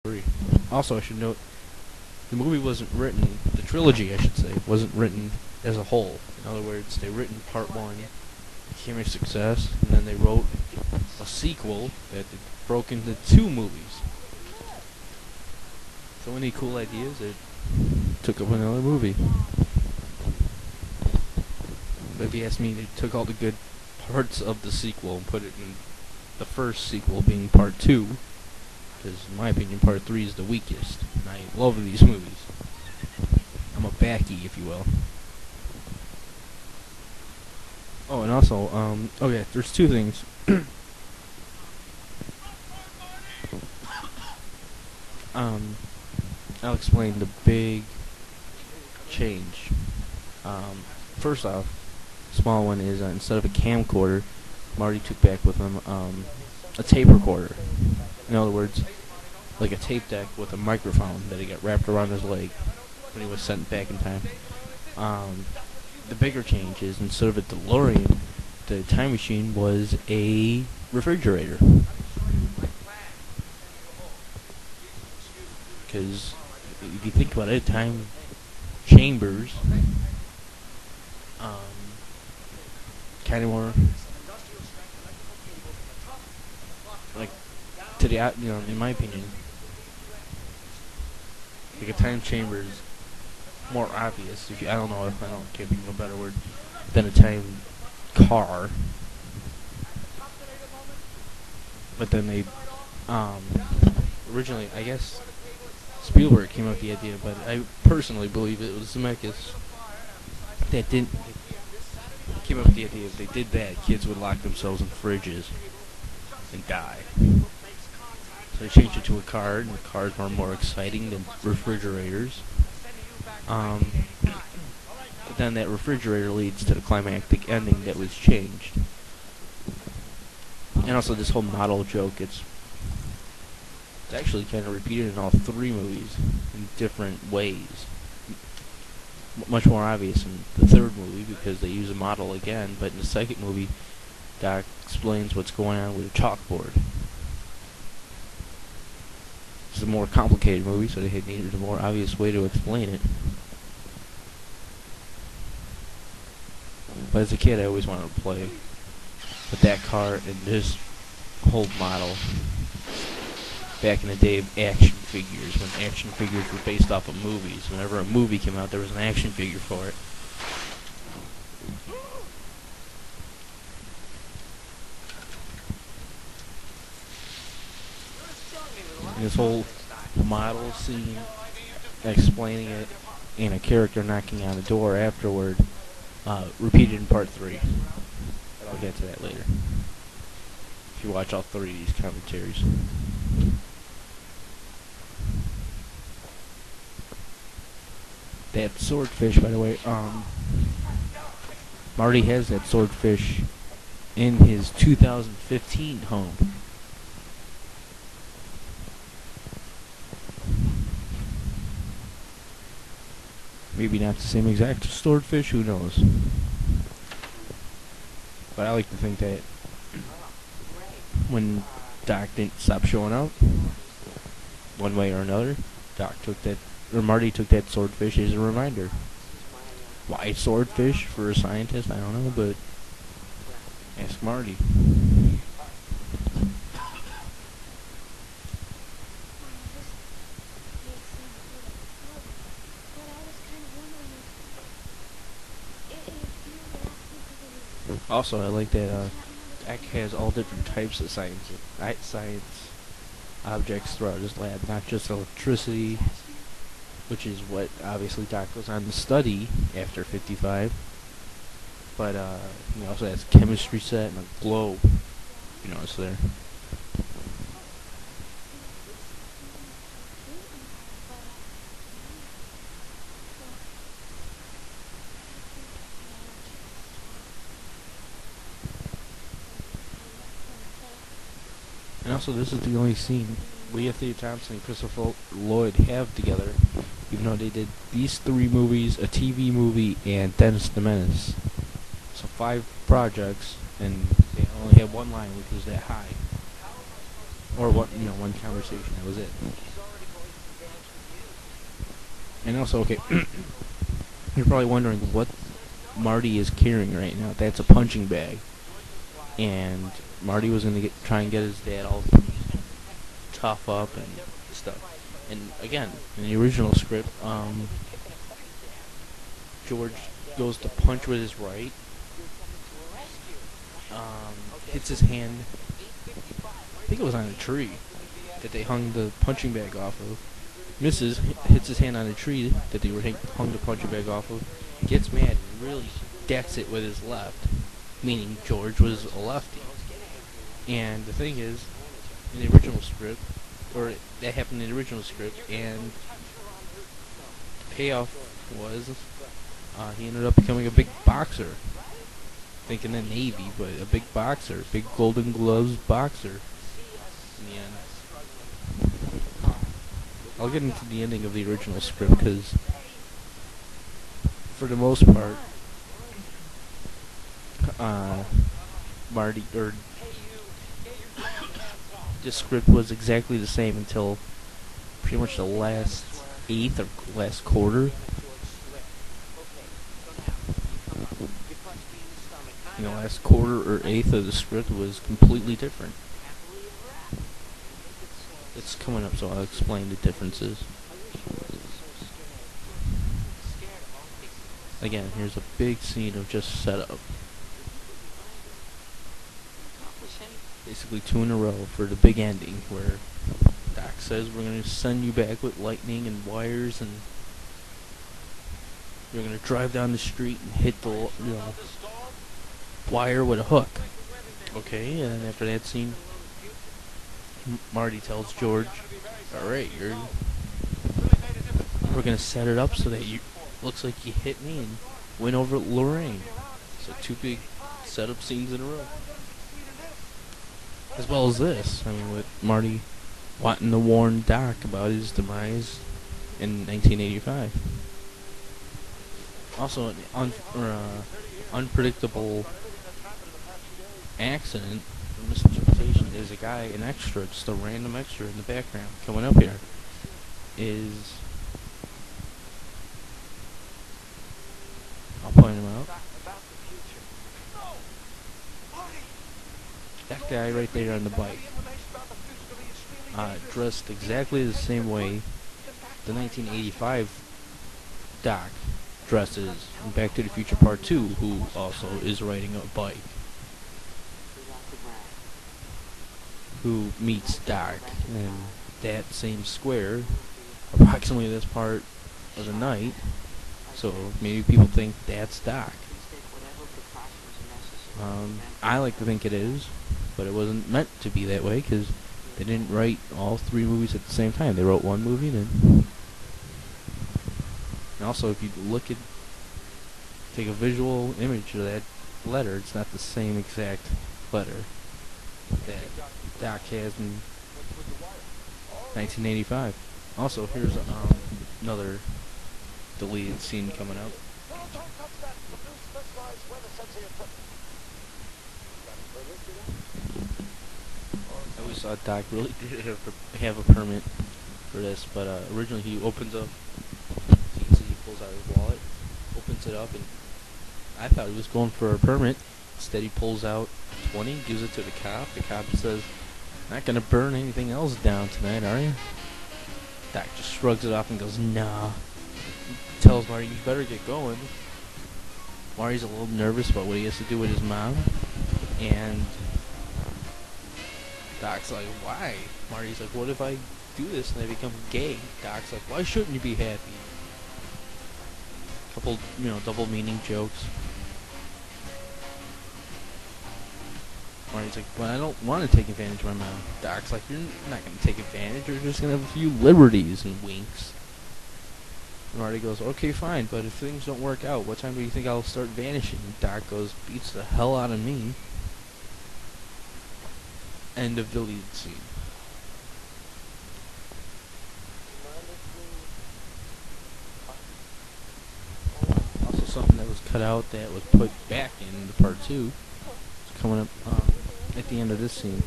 3. Also, I should note, the movie wasn't written, the trilogy, I should say, wasn't written as a whole. In other words, they written part 1, became a success, and then they wrote a sequel that broke into 2 movies. So many cool ideas, it took up another movie. But if you ask me, they took all the good parts of the sequel and put it in the first sequel being part 2. Because in my opinion, part 3 is the weakest. And I love these movies. I'm a backy, if you will. Oh, and also, okay, there's 2 things. I'll explain the big change. First off, small one is instead of a camcorder, Marty took back with him a tape recorder. In other words, like a tape deck with a microphone that he got wrapped around his leg when he was sent back in time. The bigger change is instead of a DeLorean, the time machine was a refrigerator. Because if you think about it, time chambers kind of more like to the in my opinion, like a time chamber is more obvious. If you, I don't know if I don't can't think of a better word than a time car. But then they originally, I guess Spielberg came up with the idea, but I personally believe it was Zemeckis that came up with the idea. If they did that, kids would lock themselves in fridges and die. So they changed it to a car, and the cars are more exciting than refrigerators. But then that refrigerator leads to the climactic ending that was changed. And also this whole model joke, it's actually kind of repeated in all 3 movies in different ways. Much more obvious in the 3rd movie because they use a model again, but in the 2nd movie, Doc explains what's going on with a chalkboard. It's a more complicated movie, so they had needed a more obvious way to explain it. But as a kid, I always wanted to play with that car and this whole model. Back in the day of action figures, when action figures were based off of movies. Whenever a movie came out, there was an action figure for it. And this whole model scene, explaining it, and a character knocking on the door afterward, repeated in part 3. But I'll get to that later. If you watch all 3 of these commentaries. That swordfish, by the way, Marty has that swordfish in his 2015 home. Maybe not the same exact swordfish, who knows? But I like to think that when Doc didn't stop showing up, one way or another, Marty took that swordfish as a reminder. Why swordfish for a scientist? I don't know, but ask Marty. Also, I like that Doc has all different types of science objects throughout his lab, not just electricity, which is what obviously Doc goes on to study after 55. But he also has a chemistry set and a globe. You know, it's there. And also, this is the only scene Leah Thea Thompson and Christopher Lloyd have together, even though they did these 3 movies, a TV movie, and Dennis the Menace. So 5 projects, and they only had 1 line, which was that high. Or one conversation, that was it. And also, okay, you're probably wondering what Marty is carrying right now. That's a punching bag. And Marty was gonna try and get his dad all tough up and stuff. And again, in the original script, George goes to punch with his right, hits his hand. I think it was on a tree that they hung the punching bag off of. Misses, hits his hand on a tree that they were hung the punching bag off of. Gets mad and really decks it with his left, meaning George was a lefty. And the thing is, in the original script, or that happened in the original script, and the payoff was he ended up becoming a big boxer. Thinking the Navy, but a big boxer, big Golden Gloves boxer. In the end, I'll get into the ending of the original script because, for the most part, Marty or the script was exactly the same until pretty much the last eighth or last quarter. The last quarter or eighth of the script was completely different. It's coming up, so I'll explain the differences. Again, here's a big scene of just setup. Basically 2 in a row for the big ending, where Doc says we're going to send you back with lightning and wires, and you're going to drive down the street and hit the wire with a hook. Okay, and after that scene, Marty tells George, "Alright, we're gonna set it up so that you looks like you hit me and win over Lorraine." So 2 big setup scenes in a row. As well as this, with Marty wanting to warn Doc about his demise in 1985. Also, an unpredictable accident or misinterpretation is a guy, an extra, just a random extra in the background coming up here, is, I'll point him out, that guy right there on the bike, dressed exactly the same way the 1985 Doc dresses in Back to the Future Part 2, who also is riding a bike, who meets Doc in that same square approximately this part of the night. So maybe people think that's Doc. I like to think it is, but it wasn't meant to be that way because they didn't write all 3 movies at the same time. They wrote 1 movie, then. And also, if you take a visual image of that letter, it's not the same exact letter that Doc has in 1985. Also, here's another deleted scene coming up. I always thought Doc really did have a permit for this, but originally he opens up, he pulls out his wallet, opens it up, and I thought he was going for a permit. Instead, he pulls out 20, gives it to the cop. The cop says, "Not gonna burn anything else down tonight, are you?" Doc just shrugs it off and goes, "Nah." He tells Marty, "You better get going." Marty's a little nervous about what he has to do with his mom, and Doc's like, "Why?" Marty's like, "What if I do this and I become gay?" Doc's like, "Why shouldn't you be happy?" Couple, double meaning jokes. Marty's like, "Well, I don't want to take advantage of my mom." Doc's like, "You're not going to take advantage. You're just going to have a few liberties," and winks. And Marty goes, "Okay, fine, but if things don't work out, what time do you think I'll start vanishing?" And Doc goes, "Beats the hell out of me." End of deleted scene. Also, something that was cut out that was put back in the part 2 is coming up at the end of this scene.